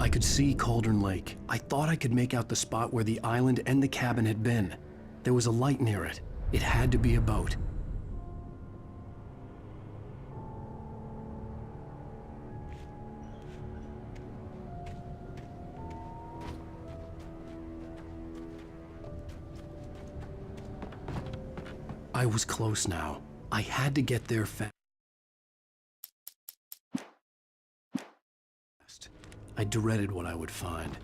I could see Cauldron Lake. I thought I could make out the spot where the island and the cabin had been. There was a light near it. It had to be a boat. I was close now. I had to get there fast. I dreaded what I would find.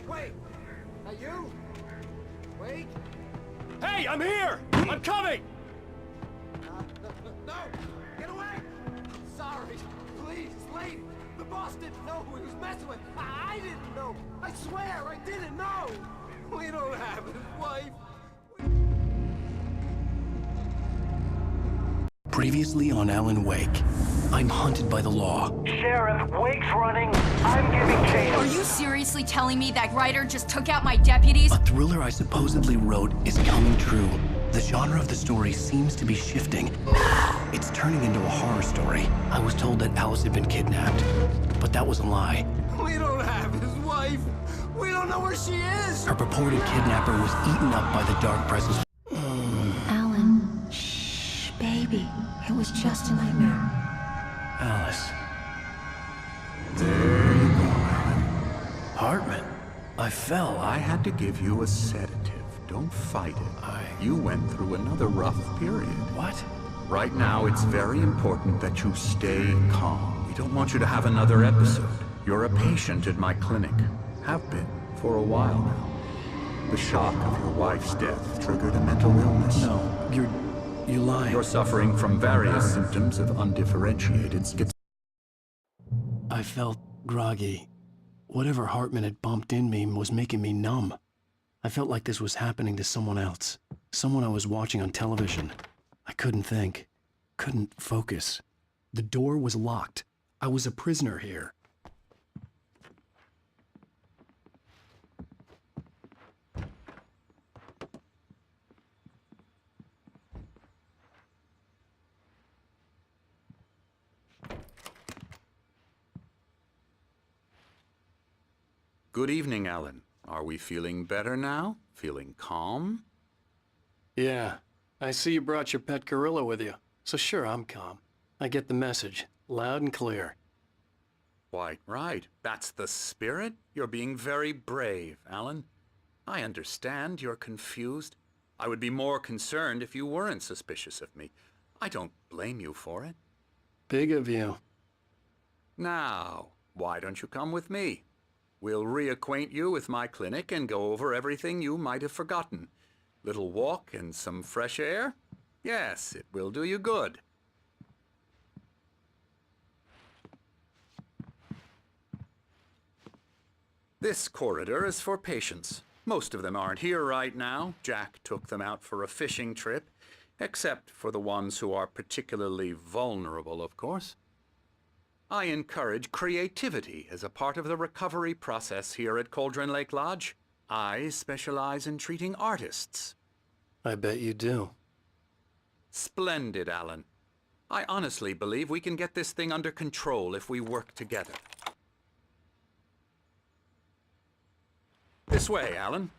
Wait! Are you? Wait! Hey, I'm here! I'm coming! No! Get away! I'm sorry. Please, leave! The boss didn't know who he was messing with. I didn't know. I swear, I didn't know. We don't have his wife. Previously on Alan Wake, I'm hunted by the law. Sheriff, Wake's running. I'm giving chase. Are you seriously telling me that writer just took out my deputies? A thriller I supposedly wrote is coming true. The genre of the story seems to be shifting. It's turning into a horror story. I was told that Alice had been kidnapped, but that was a lie. We don't have his wife. We don't know where she is. Her purported kidnapper was eaten up by the dark presence. Alan, shh, baby. It was just a nightmare. Alice. There you go, Alan. Hartman. I fell. I had to give you a sedative. Don't fight it. You went through another rough period. What? Right now, it's very important that you stay calm. We don't want you to have another episode. You're a patient at my clinic. Have been for a while now. The shock of your wife's death triggered a mental illness. No, you're lying. You're suffering from various symptoms of undifferentiated schizophrenia. I felt groggy. Whatever Hartman had bumped in me was making me numb. I felt like this was happening to someone else. Someone I was watching on television. I couldn't think. Couldn't focus. The door was locked. I was a prisoner here. Good evening, Alan. Are we feeling better now? Feeling calm? Yeah. I see you brought your pet gorilla with you. So sure, I'm calm. I get the message. Loud and clear. Quite right. That's the spirit. You're being very brave, Alan. I understand you're confused. I would be more concerned if you weren't suspicious of me. I don't blame you for it. Big of you. Now, why don't you come with me? We'll reacquaint you with my clinic and go over everything you might have forgotten. Little walk and some fresh air? Yes, it will do you good. This corridor is for patients. Most of them aren't here right now. Jack took them out for a fishing trip, except for the ones who are particularly vulnerable, of course. I encourage creativity as a part of the recovery process here at Cauldron Lake Lodge. I specialize in treating artists. I bet you do. Splendid, Alan. I honestly believe we can get this thing under control if we work together. This way, Alan.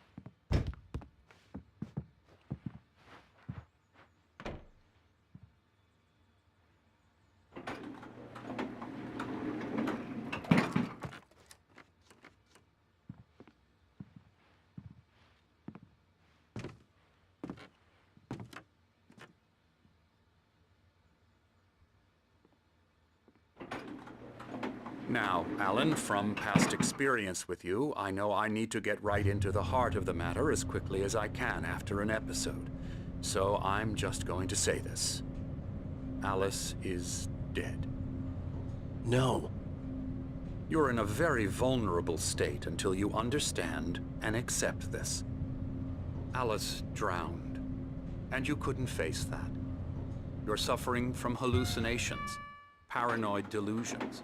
Now, Alan, from past experience with you, I know I need to get right into the heart of the matter as quickly as I can after an episode. So I'm just going to say this. Alice is dead. No. You're in a very vulnerable state until you understand and accept this. Alice drowned, and you couldn't face that. You're suffering from hallucinations, paranoid delusions,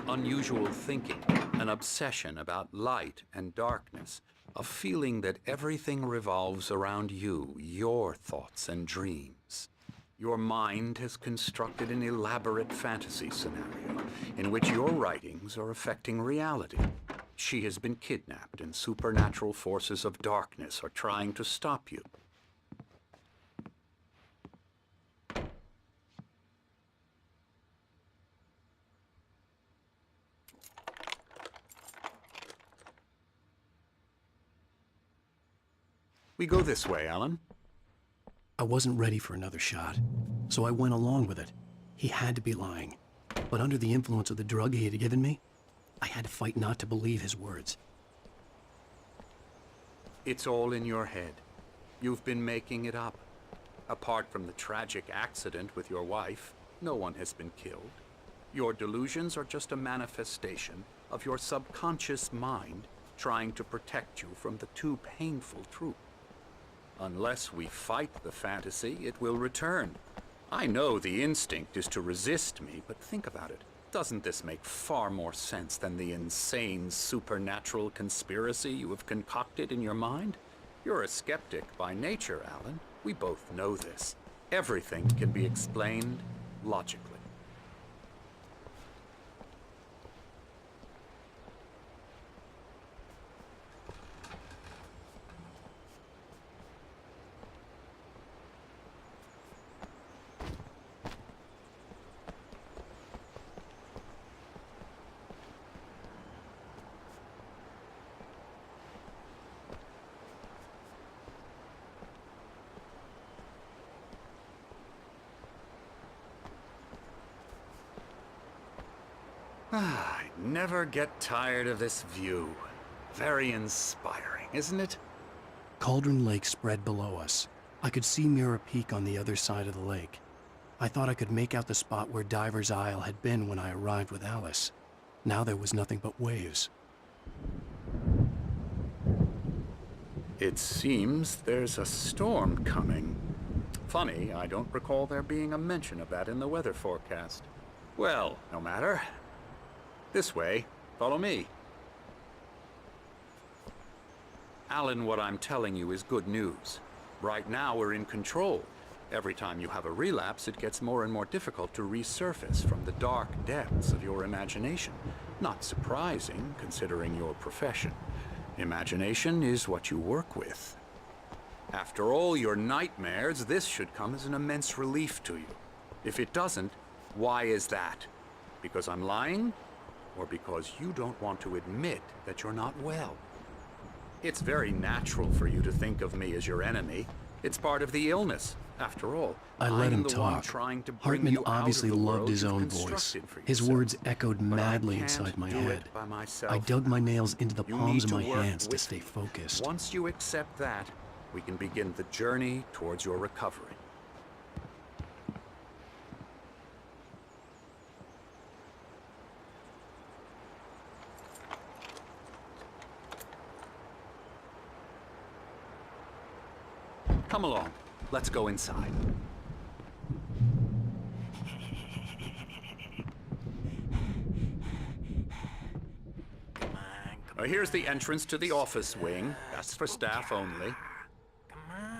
unusual thinking, an obsession about light and darkness, a feeling that everything revolves around you, your thoughts and dreams. Your mind has constructed an elaborate fantasy scenario in which your writings are affecting reality. She has been kidnapped, and supernatural forces of darkness are trying to stop you. We go this way, Alan. I wasn't ready for another shot, so I went along with it. He had to be lying. But under the influence of the drug he had given me, I had to fight not to believe his words. It's all in your head. You've been making it up. Apart from the tragic accident with your wife, no one has been killed. Your delusions are just a manifestation of your subconscious mind trying to protect you from the too painful truth. Unless we fight the fantasy, it will return. I know the instinct is to resist me, but think about it. Doesn't this make far more sense than the insane supernatural conspiracy you have concocted in your mind? You're a skeptic by nature, Alan. We both know this. Everything can be explained logically. I never get tired of this view. Very inspiring, isn't it? Cauldron Lake spread below us. I could see Mirror Peak on the other side of the lake. I thought I could make out the spot where Diver's Isle had been when I arrived with Alice. Now there was nothing but waves. It seems there's a storm coming. Funny, I don't recall there being a mention of that in the weather forecast. Well, no matter. This way. Follow me. Alan, what I'm telling you is good news. Right now, we're in control. Every time you have a relapse, it gets more and more difficult to resurface from the dark depths of your imagination. Not surprising, considering your profession. Imagination is what you work with. After all your nightmares, this should come as an immense relief to you. If it doesn't, why is that? Because I'm lying? Or because you don't want to admit that you're not well? It's very natural for you to think of me as your enemy. It's part of the illness. After all, I let I'm him the one talk. trying to bring Hartman you out of obviously the loved world his you've own voice. constructed for His yourself. words echoed But I madly can't inside my do head. it by myself. I dug my nails into the You palms need of to my work hands to with stay me. focused. Once you accept that, we can begin the journey towards your recovery. Come along. Let's go inside. Here's the entrance to the office wing. That's for staff only.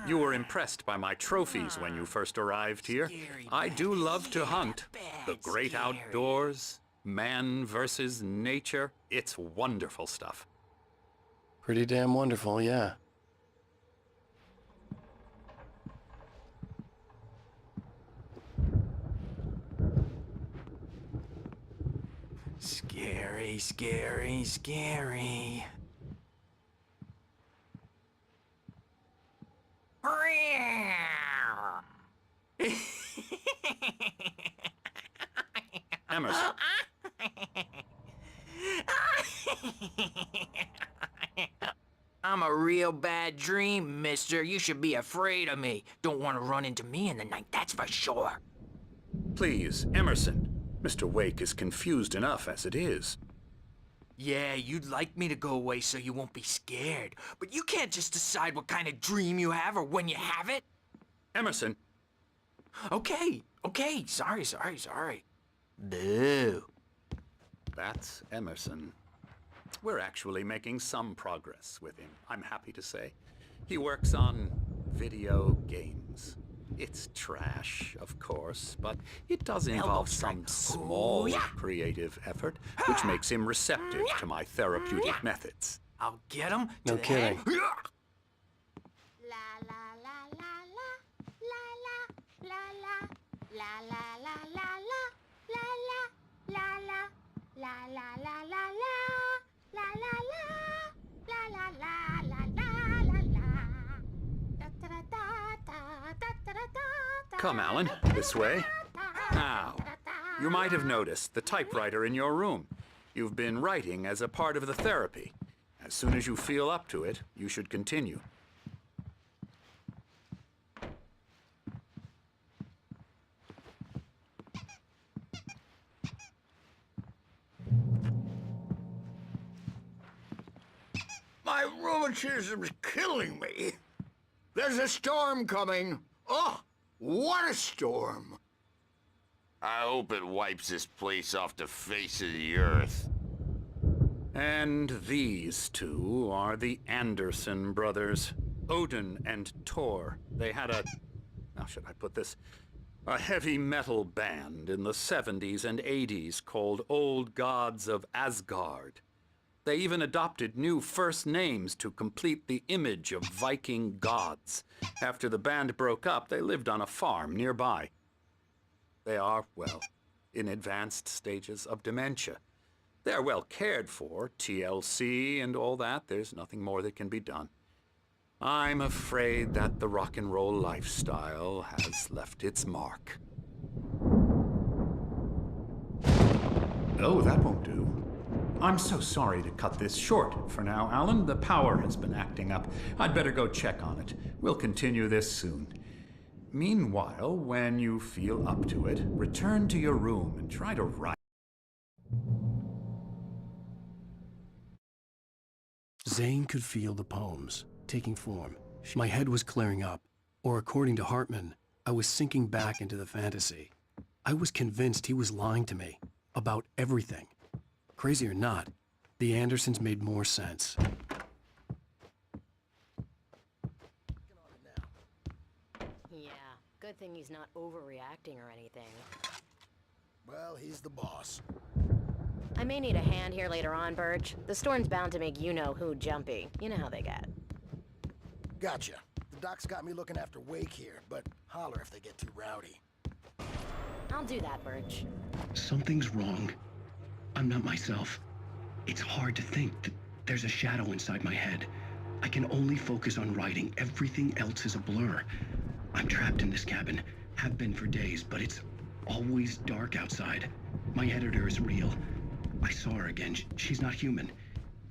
You were impressed by my trophies when you first arrived here. I do love to hunt. The great outdoors, man versus nature. It's wonderful stuff. Pretty damn wonderful, yeah. Scary, scary, scary. Emerson. I'm a real bad dream, mister. You should be afraid of me. Don't want to run into me in the night, that's for sure. Please, Emerson. Mr. Wake is confused enough as it is. Yeah, you'd like me to go away so you won't be scared. But you can't just decide what kind of dream you have or when you have it. Emerson. Okay, sorry. Boo. That's Emerson. We're actually making some progress with him, I'm happy to say. He works on video games. It's trash, of course, but it does involve some small creative effort, which makes him receptive to my therapeutic methods. I'll get him. No kidding. Come, Alan, this way. Now, you might have noticed the typewriter in your room. You've been writing as a part of the therapy. As soon as you feel up to it, you should continue. My rheumatism's killing me. There's a storm coming. Oh, what a storm. I hope it wipes this place off the face of the earth. And these two are the Anderson brothers, Odin and Tor. They had a, how should I put this, a heavy metal band in the 70s and 80s called Old Gods of Asgard. They even adopted new first names to complete the image of Viking gods. After the band broke up, they lived on a farm nearby. They are, well, in advanced stages of dementia. They're well cared for, TLC and all that. There's nothing more that can be done. I'm afraid that the rock and roll lifestyle has left its mark. Oh, that won't do. I'm so sorry to cut this short for now, Alan. The power has been acting up. I'd better go check on it. We'll continue this soon. Meanwhile, when you feel up to it, return to your room and try to write. Zane could feel the poems taking form. My head was clearing up, or according to Hartman, I was sinking back into the fantasy. I was convinced he was lying to me about everything. Crazy or not, the Andersons made more sense. Yeah, good thing he's not overreacting or anything. Well, he's the boss. I may need a hand here later on, Birch. The storm's bound to make you-know-who jumpy. You know how they get. Gotcha. The doc's got me looking after Wake here, but holler if they get too rowdy. I'll do that, Birch. Something's wrong. I'm not myself. It's hard to think that there's a shadow inside my head. I can only focus on writing. Everything else is a blur. I'm trapped in this cabin. Have been for days, but it's always dark outside. My editor is real. I saw her again. She's not human.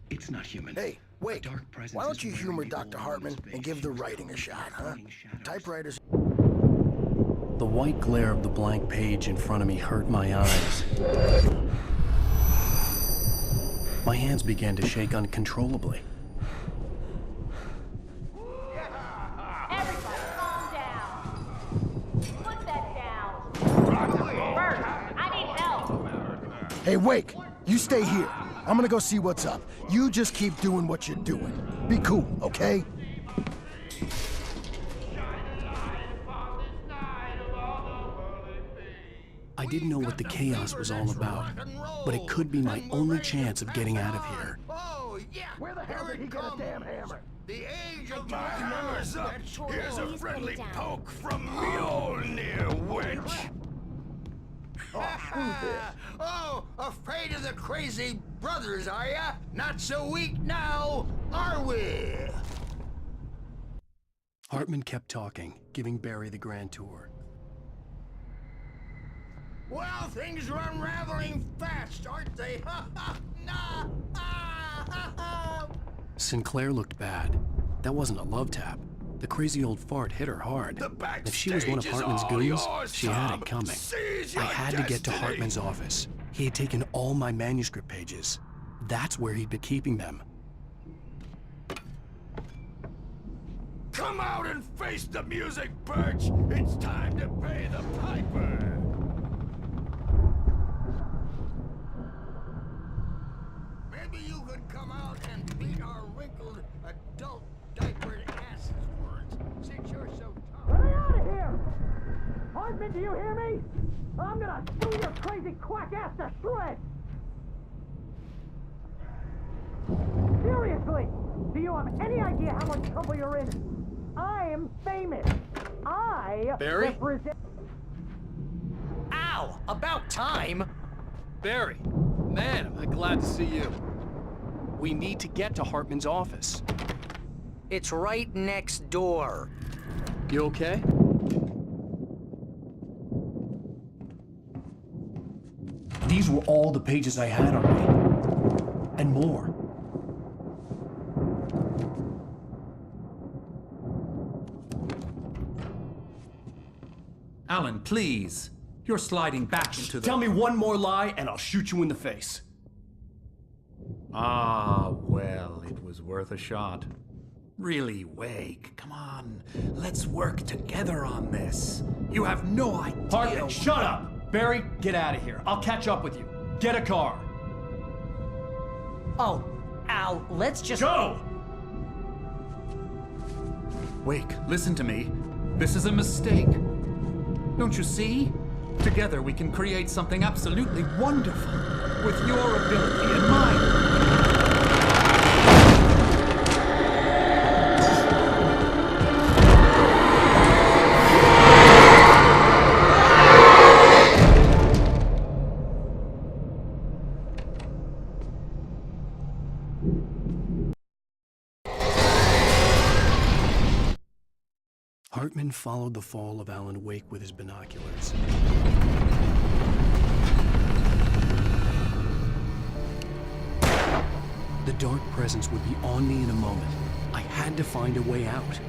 It's not human. Hey, wait. Why don't you humor Dr. Hartman and give the writing a shot, huh? Typewriters... The white glare of the blank page in front of me hurt my eyes. My hands began to shake uncontrollably. Everybody, calm down. Put that down. Bert, I need help. Hey, Wake, you stay here. I'm gonna go see what's up. You just keep doing what you're doing. Be cool, okay? I didn't know what the chaos was all about, but it could be my only chance of getting out of here. Oh, yeah. Where the hell did he get a damn hammer? The age of My hammer's up. Here's a friendly poke from Mjolnir, wench. Oh, afraid of the crazy brothers, are ya? Not so weak now, are we? Hartman kept talking, giving Barry the grand tour. Well, things are unraveling fast, aren't they? Sinclair looked bad. That wasn't a love tap. The crazy old fart hit her hard. If she was one of Hartman's goons, she had it coming. I had to get to Hartman's office. He had taken all my manuscript pages. That's where he'd been keeping them. Come out and face the music, Birch. It's time to pay the piper. Maybe you could come out and beat our wrinkled adult diapered asses for us, since you're so tough. Get out of here! Hartman, do you hear me? I'm gonna chew your crazy quack ass to shreds! Seriously! Do you have any idea how much trouble you're in? I'm famous! I Barry? represent... Ow! About time! Barry, man, am I glad to see you. We need to get to Hartman's office. It's right next door. You okay? These were all the pages I had on me. And more. Alan, please. You're sliding back into the... Tell me one more lie and I'll shoot you in the face. Ah, well, it was worth a shot. Really, Wake, come on. Let's work together on this. You have no idea... Hartman, shut up! Barry, get out of here. I'll catch up with you. Get a car. Oh, Al, let's just... Go! Wake, listen to me. This is a mistake. Don't you see? Together we can create something absolutely wonderful. With your ability and mine. Hartman followed the fall of Alan Wake with his binoculars. The dark presence would be on me in a moment. I had to find a way out.